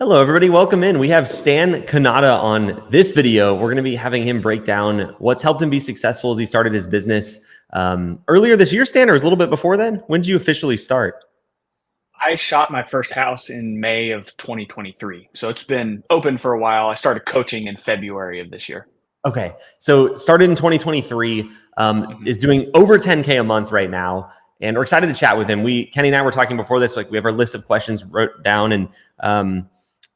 Hello, everybody. Welcome in. We have Stan Kanata on this video. We're going to be having him break down what's helped him be successful as he started his business earlier this year, Stan, or was a little bit before then? When did you officially start? I shot my first house in May of 2023. So it's been open for a while. I started coaching in February of this year. Okay. So started in 2023, is doing over 10K a month right now. And we're excited to chat with him. Kenny and I were talking before this, like we have our list of questions wrote down. And,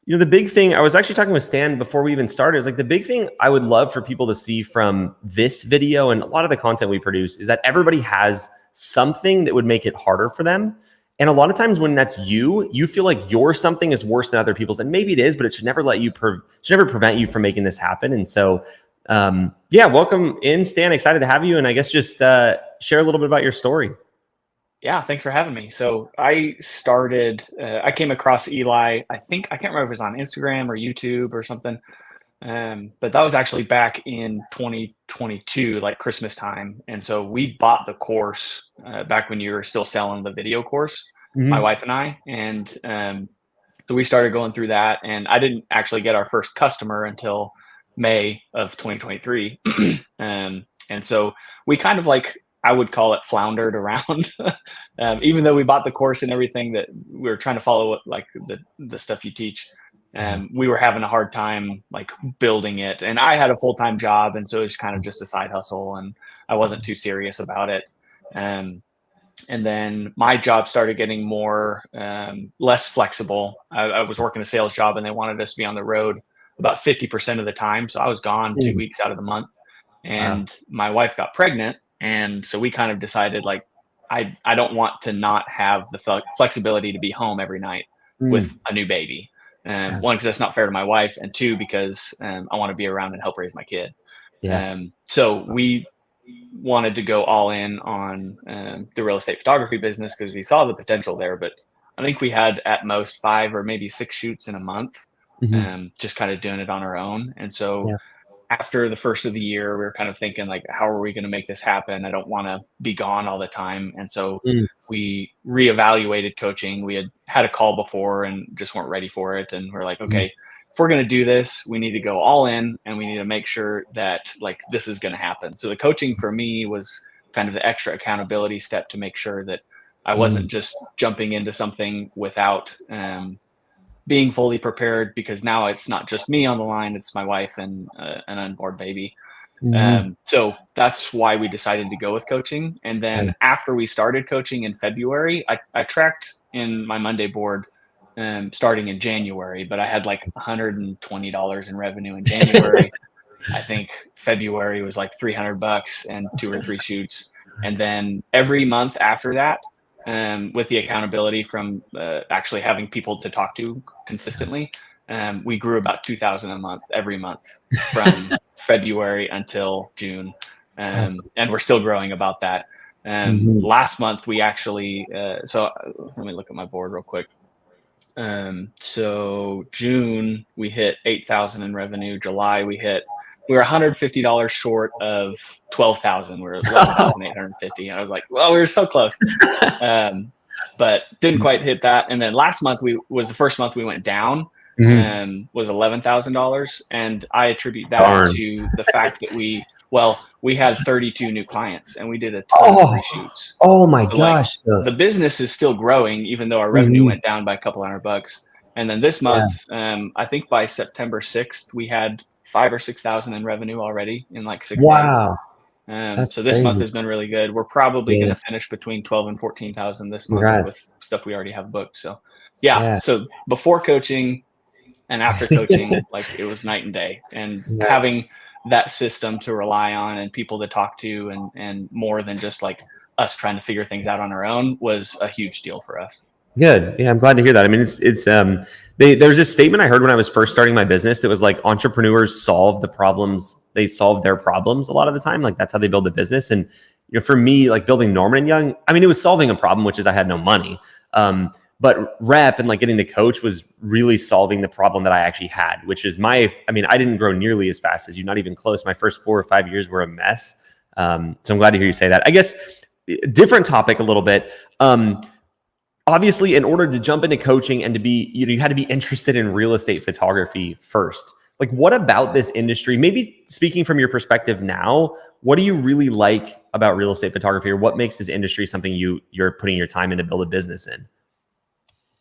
the big thing, I was actually talking with Stan before we even started, is like the big thing I would love for people to see from this video and a lot of the content we produce is that everybody has something that would make it harder for them. And a lot of times when that's you feel like your something is worse than other people's, and maybe it is, but it should never should never prevent you from making this happen. And so, welcome in, Stan. Excited to have you. And I guess just share a little bit about your story. Yeah, thanks for having me. So I came across Eli. I can't remember if it was on Instagram or YouTube or something. But that was actually back in 2022, like Christmas time. And so we bought the course back when you were still selling the video course, my wife and I. And so we started going through that. And I didn't actually get our first customer until May of 2023. And so we kind of I would call it floundered around, even though we bought the course and everything, that we were trying to follow like the stuff you teach. And we were having a hard time like building it, and I had a full-time job. And so it was kind of just a side hustle, and I wasn't too serious about it. And then my job started getting less flexible. I was working a sales job, and they wanted us to be on the road about 50% of the time. So I was gone 2 weeks out of the month, and my wife got pregnant. And so we kind of decided I don't want to not have the flexibility to be home every night with a new baby. One, because that's not fair to my wife, and two, because I want to be around and help raise my kid. So we wanted to go all in on the real estate photography business because we saw the potential there. But I think we had at most 5 or maybe 6 shoots in a month, just kind of doing it on our own. And so after the first of the year, we were kind of thinking how are we going to make this happen? I don't want to be gone all the time. And so we reevaluated coaching. We had a call before and just weren't ready for it. And we're like, okay, if we're going to do this, we need to go all in, and we need to make sure that this is going to happen. So the coaching for me was kind of the extra accountability step to make sure that I wasn't just jumping into something without, being fully prepared, because now it's not just me on the line, it's my wife and an unborn baby. So that's why we decided to go with coaching. And then after we started coaching in February, I tracked in my Monday board starting in January, but I had $120 in revenue in January. I think February was $300 and 2 or 3 shoots. And then every month after that, with the accountability from actually having people to talk to consistently, we grew about 2,000 a month every month from February until June. And we're still growing about that. Last month we actually, so let me look at my board real quick. So June we hit 8,000 in revenue. July we were $150 short of 12,000. We were 11,850. And I was like, well, we were so close. But didn't quite hit that. And then last month was the first month we went down, was $11,000. And I attribute that to the fact that we had 32 new clients, and we did a ton of free shoots. Oh my gosh. The business is still growing, even though our revenue went down by a couple $100. And then this month, I think by September 6th, we had 5,000 or 6,000 in revenue already in 6 days. So this month has been really good. We're probably going to finish between 12 and 14,000 this month with stuff we already have booked. So so before coaching and after coaching, it was night and day. And having that system to rely on and people to talk to, and more than just us trying to figure things out on our own, was a huge deal for us. Good. Yeah, I'm glad to hear that. I mean, there's this statement I heard when I was first starting my business that was entrepreneurs solve the problems. They solve their problems a lot of the time. That's how they build a business. And for me, building Norman and Young, I mean, it was solving a problem, which is I had no money. But REPP and getting the coach was really solving the problem that I actually had, which is I didn't grow nearly as fast as you, not even close. My first 4 or 5 years were a mess. So I'm glad to hear you say that. I guess different topic a little bit. obviously in order to jump into coaching and to be, you had to be interested in real estate photography first. Like, what about this industry, maybe speaking from your perspective now, what do you really like about real estate photography, or what makes this industry something you're putting your time in to build a business in?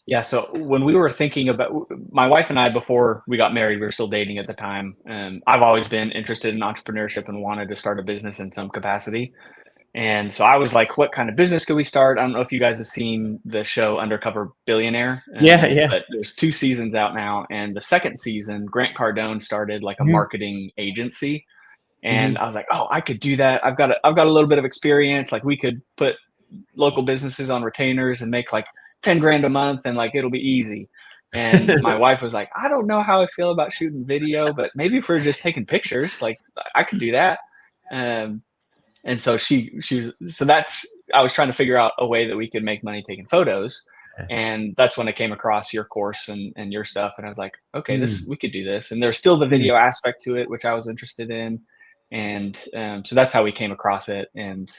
Yeah. So when we were thinking about, my wife and I, before we got married, we were still dating at the time. I've always been interested in entrepreneurship and wanted to start a business in some capacity. And so I was like, what kind of business could we start? I don't know if you guys have seen the show Undercover Billionaire, Yeah. but there's 2 seasons out now. And the second season, Grant Cardone started like a Mhm. marketing agency. And Mhm. I was like, oh, I could do that. I've got a little bit of experience. Like, we could put local businesses on retainers and make like 10 grand a month, and like it'll be easy. And my wife was like, I don't know how I feel about shooting video, but maybe if we're just taking pictures, like I could do that. Um, and so so that's, I was trying to figure out a way that we could make money taking photos. And that's when I came across your course and your stuff. And I was like, okay, Mm. we could do this. And there's still the Mm. video aspect to it, which I was interested in. And so that's how we came across it. And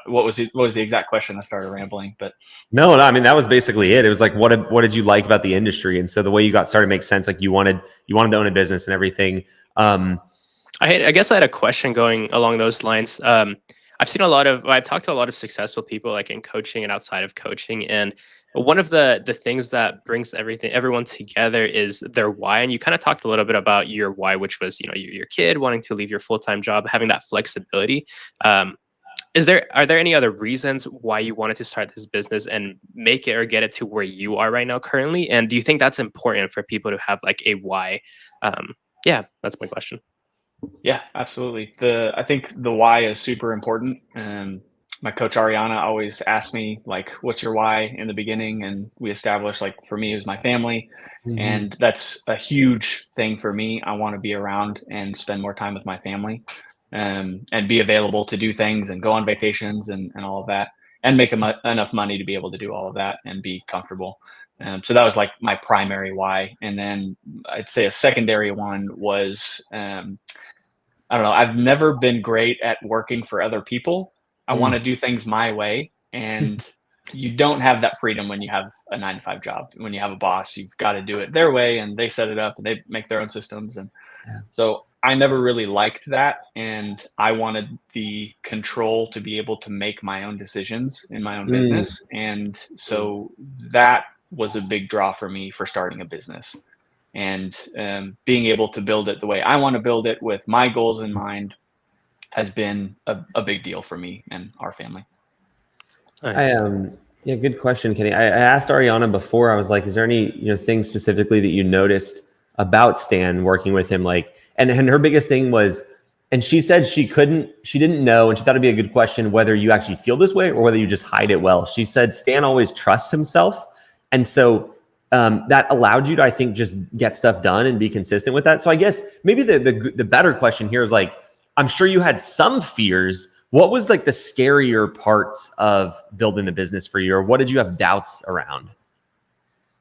what was the exact question? I started rambling, but No, I mean, that was basically it. It was like, what did you like about the industry? And so the way you got started makes sense. Like, you wanted to own a business and everything. I guess I had a question going along those lines. I've talked to a lot of successful people, like in coaching and outside of coaching, and one of the things that brings everyone together is their why. And you kind of talked a little bit about your why, which was, your kid wanting to leave your full-time job, having that flexibility. Are there any other reasons why you wanted to start this business and make it or get it to where you are right now currently? And do you think that's important for people to have like a why? Yeah, that's my question. yeah, absolutely. I think the why is super important. My coach Ariana always asked me like, "What's your why?" in the beginning, and we established, like, for me, it was my family, Mhm. and that's a huge thing for me. I want to be around and spend more time with my family, and be available to do things and go on vacations and all of that, and make enough money to be able to do all of that and be comfortable. So that was like my primary why, and then I'd say a secondary one was. I don't know. I've never been great at working for other people. I want to Mm. do things my way. And you don't have that freedom when you have a 9 to 5 job. When you have a boss, you've got to do it their way, and they set it up and they make their own systems. And Yeah. so I never really liked that. And I wanted the control to be able to make my own decisions in my own Mm. business. And so that was a big draw for me for starting a business, and being able to build it the way I want to build it with my goals in mind has been a big deal for me and our family. Nice. Yeah, good question, Kenny. I asked Ariana before. I was like, is there any things specifically that you noticed about Stan working with him? Like, and her biggest thing was, and she said she didn't know, and she thought it'd be a good question whether you actually feel this way or whether you just hide it well. She said Stan always trusts himself, and so that allowed you to, I think, just get stuff done and be consistent with that. So I guess maybe the better question here is, like, I'm sure you had some fears. What was like the scarier parts of building the business for you, or what did you have doubts around?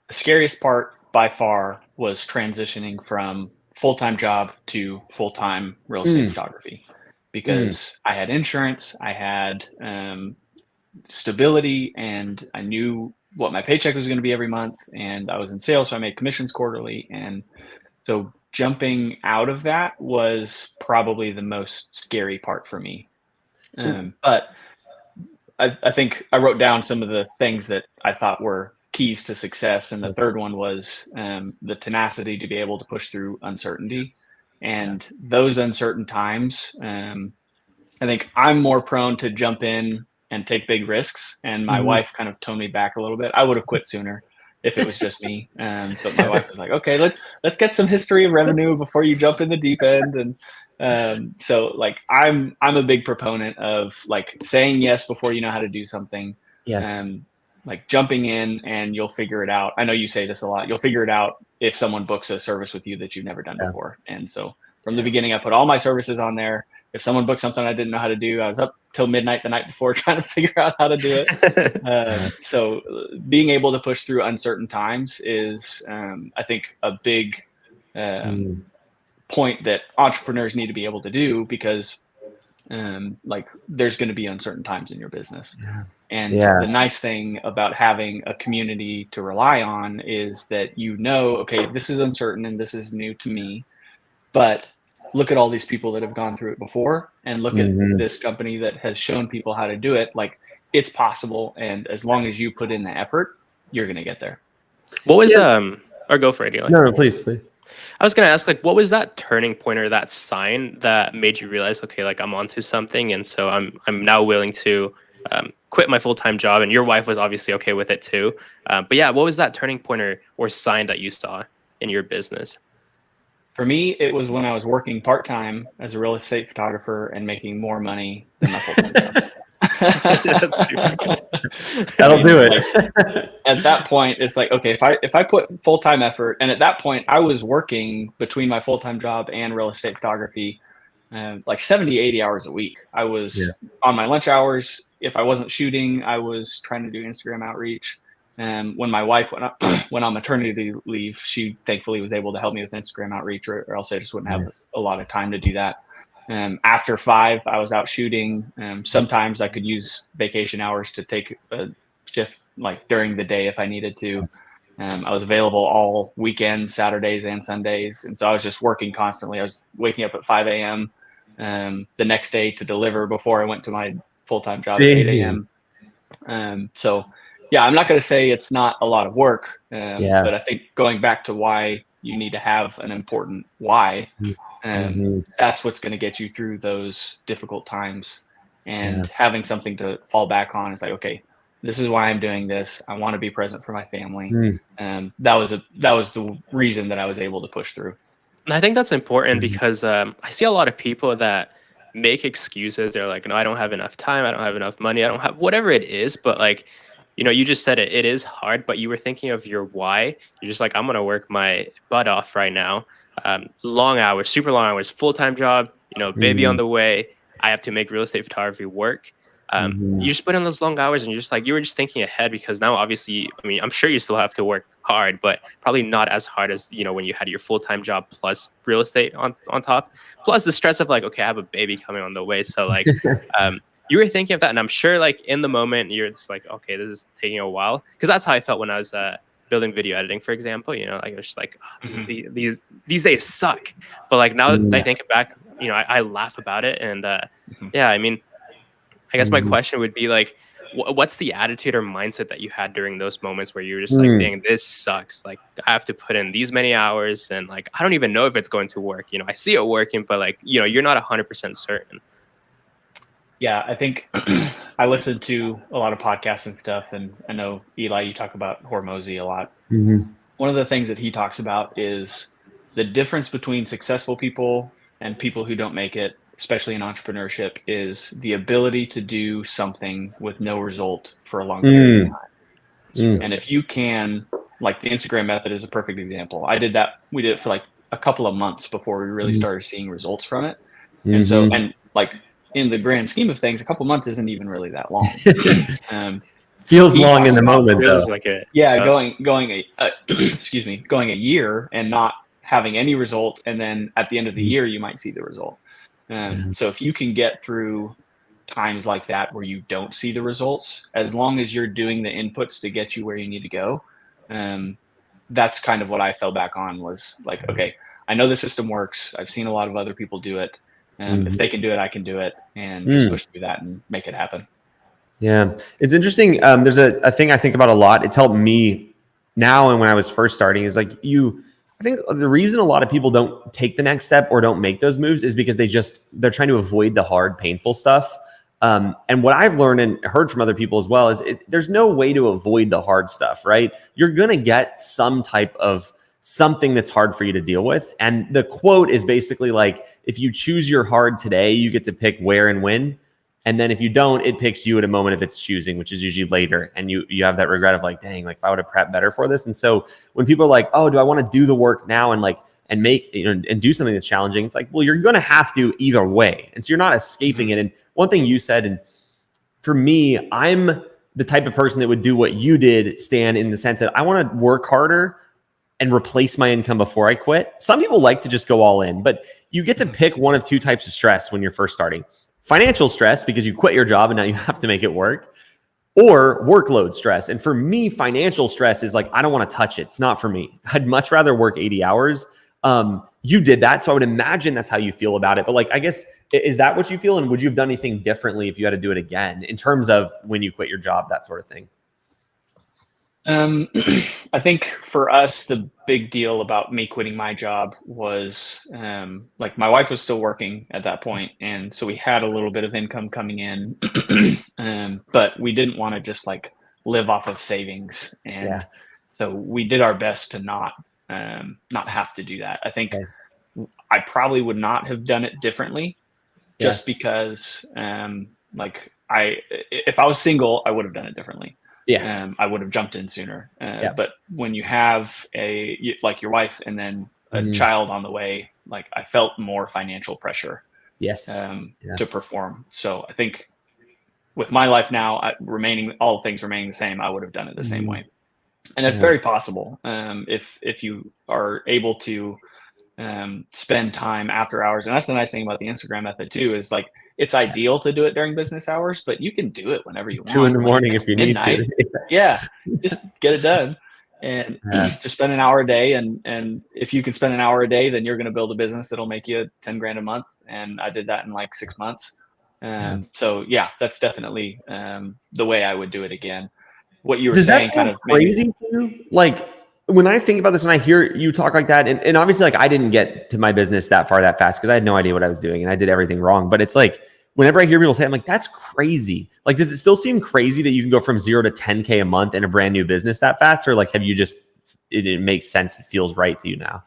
The scariest part by far was transitioning from full-time job to full-time real estate Mm. photography, Mm. because I had insurance, I had stability, and I knew what my paycheck was going to be every month, and I was in sales, so I made commissions quarterly. And so jumping out of that was probably the most scary part for me. But I think I wrote down some of the things that I thought were keys to success. And the third one was the tenacity to be able to push through uncertainty. And those uncertain times, I think I'm more prone to jump in and take big risks. And my Mhm. wife kind of toned me back a little bit. I would have quit sooner if it was just me. But my wife was like, okay, let's get some history of revenue before you jump in the deep end. And so like I'm a big proponent of like saying yes before you know how to do something. Yes. Like jumping in and you'll figure it out. I know you say this a lot. You'll figure it out if someone books a service with you that you've never done Yeah. before. And so from the beginning, I put all my services on there. If someone booked something I didn't know how to do, I was up till midnight the night before trying to figure out how to do it. So being able to push through uncertain times is, I think, a big Mm. point that entrepreneurs need to be able to do, because like there's going to be uncertain times in your business. Yeah. And Yeah. the nice thing about having a community to rely on is that, okay, this is uncertain and this is new to me, but look at all these people that have gone through it before, and look at this company that has shown people how to do it. Like, it's possible. And as long as you put in the effort, you're going to get there. What was, or go for it, Eli. No, please. I was going to ask, like, what was that turning point or that sign that made you realize, okay, like I'm onto something. And so I'm now willing to quit my full-time job, and your wife was obviously okay with it too. But yeah, what was that turning point or sign that you saw in your business? For me, it was when I was working part-time as a real estate photographer and making more money than my full-time job. That's super cool. That'll do it. Like, at that point, it's like, okay, if I put full-time effort, and at that point I was working between my full-time job and real estate photography, like 70, 80 hours a week. I was on my lunch hours. If I wasn't shooting, I was trying to do Instagram outreach. And when my wife went on maternity leave, she thankfully was able to help me with Instagram outreach, or else I just wouldn't have a lot of time to do that. After 5, I was out shooting. Sometimes I could use vacation hours to take a shift like during the day if I needed to. I was available all weekends, Saturdays and Sundays. And so I was just working constantly. I was waking up at 5 a.m. The next day to deliver before I went to my full-time job at 8 a.m. So yeah, I'm not going to say it's not a lot of work, but I think going back to why you need to have an important why, that's what's going to get you through those difficult times. And having something to fall back on is like, okay, this is why I'm doing this. I want to be present for my family. That was the reason that I was able to push through. And I think that's important because I see a lot of people that make excuses. They're like, no, I don't have enough time. I don't have enough money. I don't have whatever it is. But like, you just said it is hard, but you were thinking of your why. You're just like, I'm going to work my butt off right now. Long hours, super long hours, full-time job, baby on the way. I have to make real estate photography work. You just put in those long hours, and you were just thinking ahead, because now obviously, I mean, I'm sure you still have to work hard, but probably not as hard as, when you had your full-time job plus real estate on top, plus the stress of like, okay, I have a baby coming on the way. So like, you were thinking of that, and I'm sure like in the moment you're just like, okay, this is taking a while, because that's how I felt when I was building video editing, for example. Like I was just like, these days suck, but like now that I think back, I laugh about it, and yeah, I mean, I guess my question would be like, what's the attitude or mindset that you had during those moments where you were just like, dang, this sucks, like I have to put in these many hours, and like I don't even know if it's going to work. I see it working, but like you're not 100% certain. Yeah, I think I listen to a lot of podcasts and stuff, and I know, Eli, you talk about Hormozy a lot. One of the things that he talks about is the difference between successful people and people who don't make it, especially in entrepreneurship, is the ability to do something with no result for a long period of time. And if you can, like the Instagram method is a perfect example. I did that. We did it for like a couple of months before we really started seeing results from it. And so, and like, in the grand scheme of things, a couple months isn't even really that long. Feels long in the moment, though. Like going a year and not having any result, and then at the end of the year you might see the result. So if you can get through times like that where you don't see the results, as long as you're doing the inputs to get you where you need to go, that's kind of what I fell back on, was like, okay, I know the system works. I've seen a lot of other people do it. If they can do it, I can do it, and just push through that and make it happen. Yeah, it's interesting. There's a thing I think about a lot. It's helped me now, and when I was first starting, is like I think the reason a lot of people don't take the next step or don't make those moves is because they're trying to avoid the hard, painful stuff. And what I've learned and heard from other people as well is there's no way to avoid the hard stuff, right? You're gonna get some type of something that's hard for you to deal with. And the quote is basically like, if you choose your hard today, you get to pick where and when. And then if you don't, it picks you at a moment of its choosing, which is usually later. And you have that regret of like, dang, like if I would have prepped better for this. And so when people are like, oh, do I want to do the work now and like, and make, and do something that's challenging? It's like, well, you're going to have to either way. And so you're not escaping it. And one thing you said, and for me, I'm the type of person that would do what you did, Stan, in the sense that I want to work harder and replace my income before I quit. Some people like to just go all in, but you get to pick one of two types of stress when you're first starting. financial stress because you quit your job and now you have to make it work, or workload stress. And for me, financial stress is like, I don't want to touch it. It's not for me. I'd much rather work 80 hours. You did that. So I would imagine that's how you feel about it. But like, I guess, is that what you feel? And would you have done anything differently if you had to do it again in terms of when you quit your job, that sort of thing? I think for us, the big deal about me quitting my job was like my wife was still working at that point, and so we had a little bit of income coming in, but we didn't want to just like live off of savings, and so we did our best to not have to do that. I think I probably would not have done it differently, just because like if I was single, I would have done it differently. I would have jumped in sooner. But when you have like your wife and then a child on the way, like I felt more financial pressure to perform. So I think with my life now, all things remaining the same, I would have done it the same way. And it's very possible if you are able to spend time after hours. And that's the nice thing about the Instagram method too, is like, it's ideal to do it during business hours, but you can do it whenever you want. 2 a.m. if you midnight. need to. Just get it done, and just spend an hour a day. And if you can spend an hour a day, then you're going to build a business that'll make you 10 grand a month. And I did that in like 6 months. So that's definitely the way I would do it again. What you were saying kind of crazy to you? Like when I think about this and I hear you talk like that, and obviously like I didn't get to my business that far that fast because I had no idea what I was doing and I did everything wrong. But it's like whenever I hear people say, I'm like, that's crazy. Like, does it still seem crazy that you can go from 0 to 10K a month in a brand new business that fast? Or like, have you just, it makes sense. It feels right to you now.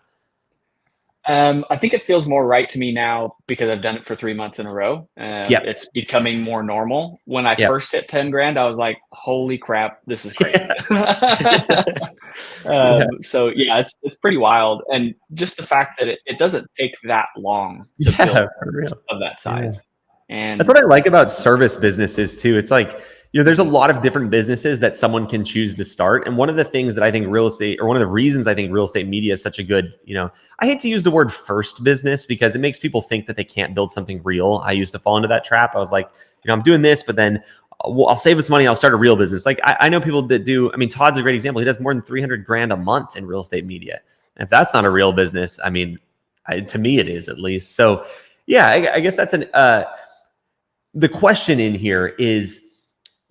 I think it feels more right to me now because I've done it for 3 months in a row. It's becoming more normal. When I first hit 10 grand, I was like, holy crap, this is crazy. So it's pretty wild. And just the fact that it doesn't take that long to build of that size. And that's what I like about service businesses too. It's like, there's a lot of different businesses that someone can choose to start. And one of the things that I think real estate, or one of the reasons I think real estate media is such a good, I hate to use the word first business because it makes people think that they can't build something real. I used to fall into that trap. I was like, I'm doing this, but then I'll save this money. I'll start a real business. Like I know people that do, Todd's a great example. He does more than 300 grand a month in real estate media. And if that's not a real business, to me, it is at least. So I guess that's the question in here is,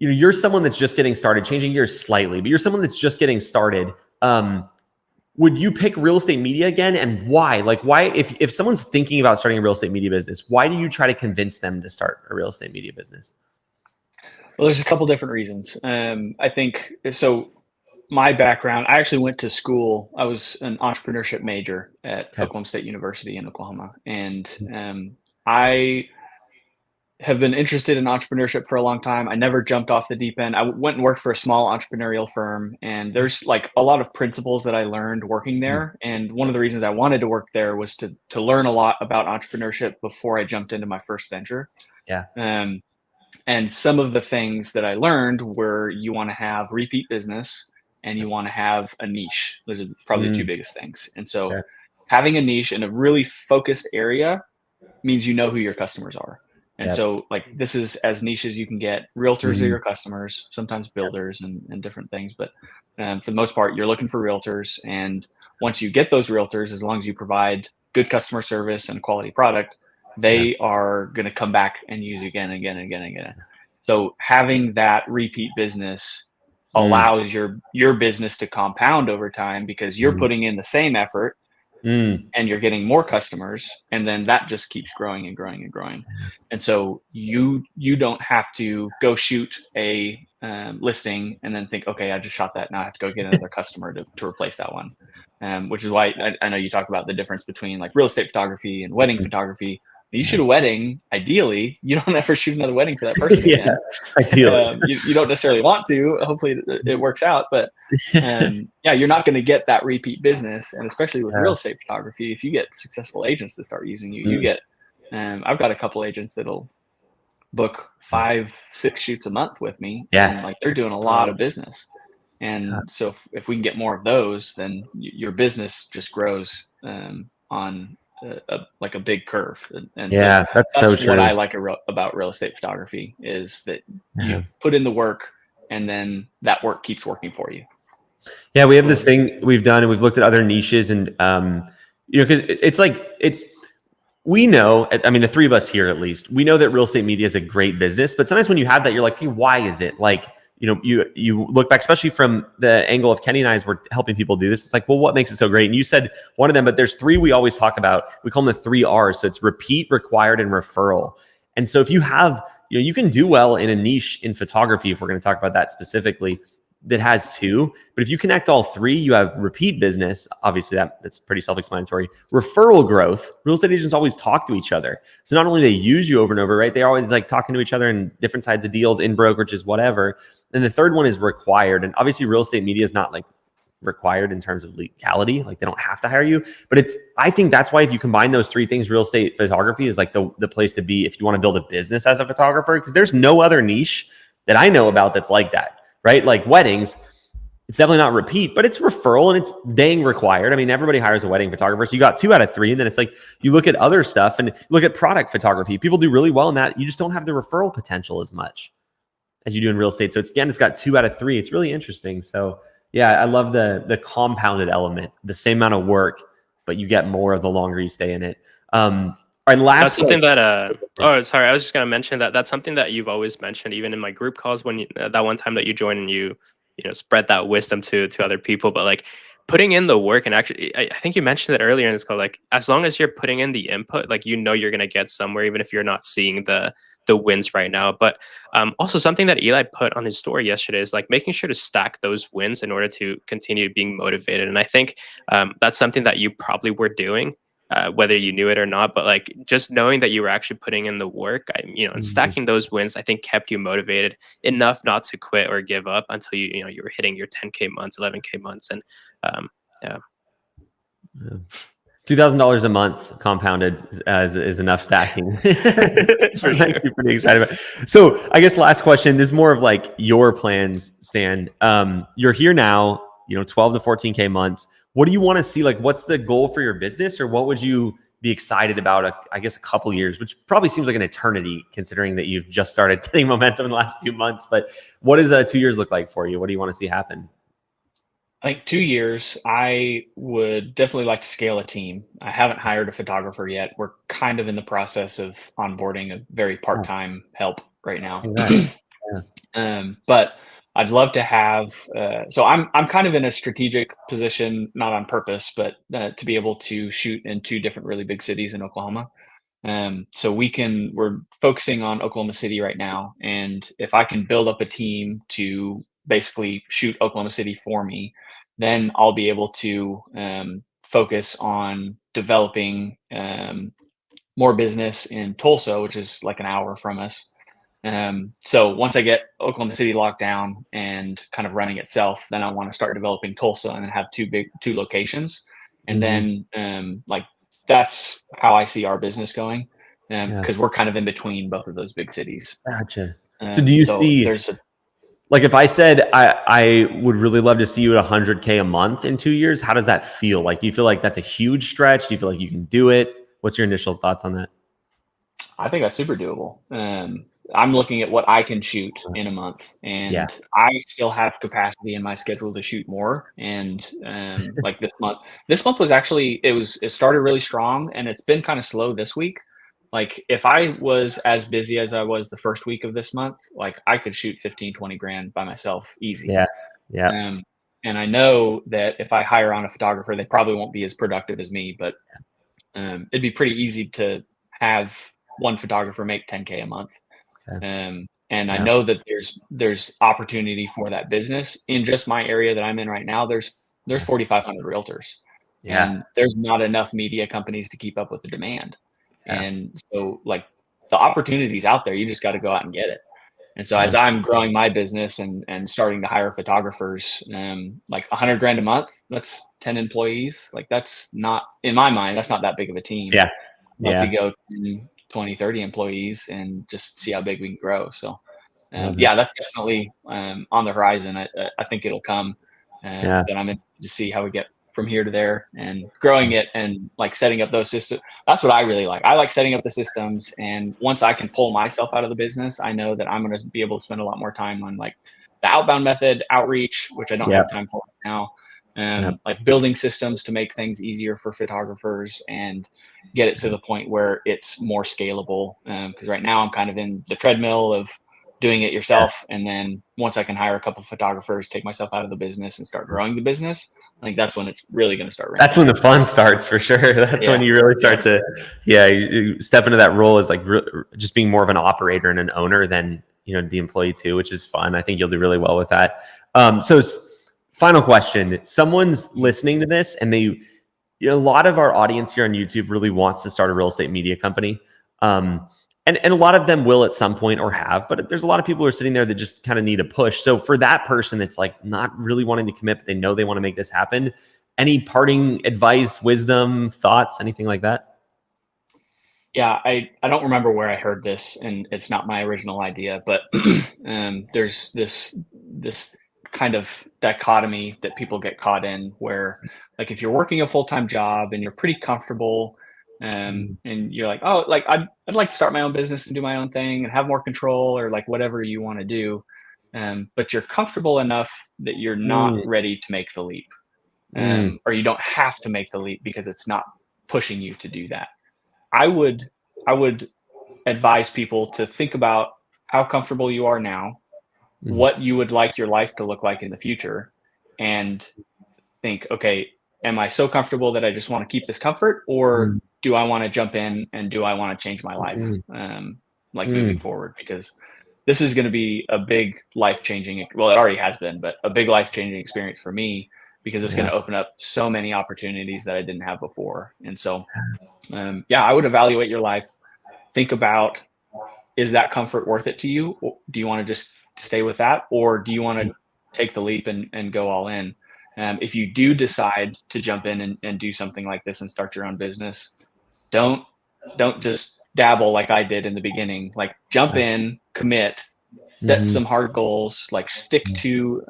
you're someone that's just getting started, changing gears slightly, but you're someone that's just getting started. Would you pick real estate media again? And why? Like why, if someone's thinking about starting a real estate media business, why do you try to convince them to start a real estate media business? Well, there's a couple different reasons. I think, so my background, I actually went to school. I was an entrepreneurship major at Oklahoma State University in Oklahoma. And I have been interested in entrepreneurship for a long time. I never jumped off the deep end. I went and worked for a small entrepreneurial firm, and there's like a lot of principles that I learned working there. And one of the reasons I wanted to work there was to learn a lot about entrepreneurship before I jumped into my first venture. And some of the things that I learned were you want to have repeat business and you want to have a niche. Those are probably the two biggest things. And so having a niche in a really focused area means you know who your customers are. And so like this is as niche as you can get. Realtors are your customers, sometimes builders and different things. But for the most part, you're looking for realtors. And once you get those realtors, as long as you provide good customer service and quality product, they are going to come back and use you again and again and again and again. So having that repeat business allows your business to compound over time because you're putting in the same effort and you're getting more customers, and then that just keeps growing and growing and growing. And so you don't have to go shoot a listing and then think, okay, I just shot that, now I have to go get another customer to replace that one. Which is why I know you talk about the difference between like real estate photography and wedding photography. You shoot a wedding, ideally, you don't ever shoot another wedding for that person again. Ideally. You don't necessarily want to. Hopefully it works out. But you're not going to get that repeat business. And especially with real estate photography, if you get successful agents that start using you, you get, I've got a couple agents that'll book 5-6 shoots a month with me. And like they're doing a lot of business. And so if we can get more of those, then your business just grows on like a big curve. And Yeah, so that's so that's what true. I like about real estate photography is that Yeah. you put in the work and then that work keeps working for you. Yeah, we have this thing we've done, and we've looked at other niches, and because we know, I mean, the three of us here at least, we know that real estate media is a great business, but sometimes when you have that, you're like, hey, why is it? Like, you look back, especially from the angle of Kenny and I's, we're helping people do this. It's like, well, what makes it so great? And you said one of them, but there's three we always talk about. We call them the 3 R's. So it's repeat, required, and referral. And so if you have, you can do well in a niche in photography, if we're going to talk about that specifically, that has two. But if you connect all three, you have repeat business. Obviously, that's pretty self-explanatory. Referral growth. Real estate agents always talk to each other. So not only they use you over and over, right? They're always like talking to each other in different sides of deals, in brokerages, whatever. And the third one is required. And obviously, real estate media is not like required in terms of legality. Like they don't have to hire you. But I think that's why if you combine those three things, real estate photography is like the place to be if you want to build a business as a photographer, because there's no other niche that I know about that's like that. Right? Like weddings, it's definitely not repeat, but it's referral and it's dang required. I mean, everybody hires a wedding photographer. So you got 2 out of 3. And then it's like, you look at other stuff and look at product photography. People do really well in that. You just don't have the referral potential as much as you do in real estate. So it's got 2 out of 3. It's really interesting. So yeah, I love the compounded element, the same amount of work, but you get more the longer you stay in it. And last, that's something that oh, sorry, I was just going to mention that's something that you've always mentioned, even in my group calls when that one time that you joined and you spread that wisdom to other people. But like putting in the work, and actually I think you mentioned it earlier in this call, like as long as you're putting in the input, like you're going to get somewhere, even if you're not seeing the wins right now. But also something that Eli put on his story yesterday is like making sure to stack those wins in order to continue being motivated. And I think that's something that you probably were doing, whether you knew it or not, but like just knowing that you were actually putting in the work, and stacking those wins, I think kept you motivated enough not to quit or give up until you were hitting your 10K months, 11K months, and yeah. $2,000 a month compounded is enough stacking. For sure. I'm pretty excited about it. So I guess last question, this is more of like your plans, Stan. You're here now, 12 to 14K months. What do you want to see? Like, what's the goal for your business, or what would you be excited about, I guess, a couple years, which probably seems like an eternity considering that you've just started getting momentum in the last few months. But what does 2 years look like for you? What do you want to see happen? I think 2 years, I would definitely like to scale a team. I haven't hired a photographer yet. We're kind of in the process of onboarding a very part-time help right now. But I'd love to have. So I'm kind of in a strategic position, not on purpose, but to be able to shoot in 2 different really big cities in Oklahoma. So we're focusing on Oklahoma City right now, and if I can build up a team to basically shoot Oklahoma City for me, then I'll be able to focus on developing more business in Tulsa, which is like an hour from us. So once I get Oklahoma City locked down and kind of running itself, then I want to start developing Tulsa and have 2 locations. And then like that's how I see our business going, because we're kind of in between both of those big cities. Gotcha. So do you see like if I said I would really love to see you at 100K a month in 2 years, how does that feel? Like, do you feel like that's a huge stretch? Do you feel like you can do it? What's your initial thoughts on that? I think that's super doable. I'm looking at what I can shoot in a month, and I still have capacity in my schedule to shoot more. And like this month was actually, it started really strong, and it's been kind of slow this week. Like if I was as busy as I was the first week of this month, like I could shoot 15, 20 grand by myself easy. Yeah. And I know that if I hire on a photographer, they probably won't be as productive as me, but it'd be pretty easy to have one photographer make 10K a month. And I know that there's opportunity for that business in just my area that I'm in right now. There's 4,500 realtors, and there's not enough media companies to keep up with the demand. And so like the opportunity's out there, you just got to go out and get it. And so as I'm growing my business and starting to hire photographers, like 100 grand a month, that's 10 employees. Like that's not, in my mind, that's not that big of a team. To go 20, 30 employees and just see how big we can grow. So that's definitely on the horizon. I think it'll come, but I'm in to see how we get from here to there and growing it and like setting up those systems. That's what I really like. I like setting up the systems. And once I can pull myself out of the business, I know that I'm going to be able to spend a lot more time on like the outbound method, outreach, which I don't have time for now. Like building systems to make things easier for photographers and get it to the point where it's more scalable. Because right now I'm kind of in the treadmill of doing it yourself. And then once I can hire a couple of photographers, take myself out of the business and start growing the business, I think that's when it's really going to start. That's when the fun starts for sure. That's when you really start to, you step into that role as like just being more of an operator and an owner than, the employee too, which is fun. I think you'll do really well with that. So final question, someone's listening to this and they, a lot of our audience here on YouTube really wants to start a real estate media company. And a lot of them will at some point or have, but there's a lot of people who are sitting there that just kind of need a push. So for that person that's like not really wanting to commit, but they know they want to make this happen, any parting advice, wisdom, thoughts, anything like that? Yeah, I don't remember where I heard this, and it's not my original idea, but there's this kind of dichotomy that people get caught in where like if you're working a full-time job and you're pretty comfortable, and you're like, oh, like I'd like to start my own business and do my own thing and have more control or like whatever you want to do. But you're comfortable enough that you're not ready to make the leap. Or you don't have to make the leap because it's not pushing you to do that. I would advise people to think about how comfortable you are now, what you would like your life to look like in the future, and think, okay, am I so comfortable that I just want to keep this comfort, or do I want to jump in and do I want to change my life moving forward? Because this is going to be a big life-changing, well, it already has been, but a big life-changing experience for me because it's going to open up so many opportunities that I didn't have before. And so, I would evaluate your life. Think about, is that comfort worth it to you? Do you want to just stay with that? Or do you want to take the leap and go all in? If you do decide to jump in and do something like this and start your own business, don't just dabble like I did in the beginning. Like jump in, commit, set some hard goals, like stick to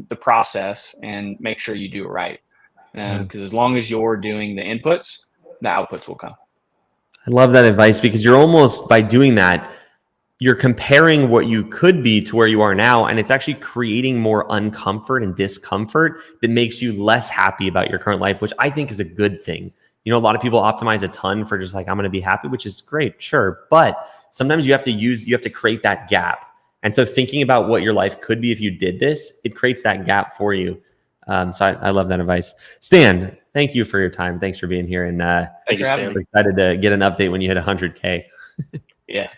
the process and make sure you do it right. Because as long as you're doing the inputs, the outputs will come. I love that advice because you're almost, by doing that, you're comparing what you could be to where you are now, and it's actually creating more uncomfort and discomfort that makes you less happy about your current life, which I think is a good thing. A lot of people optimize a ton for just like, I'm going to be happy, which is great, sure. But sometimes you have to create that gap. And so thinking about what your life could be if you did this, it creates that gap for you. So I love that advice. Stan, thank you for your time. Thanks for being here. And thank you, Stan. We're excited to get an update when you hit 100K. Yeah.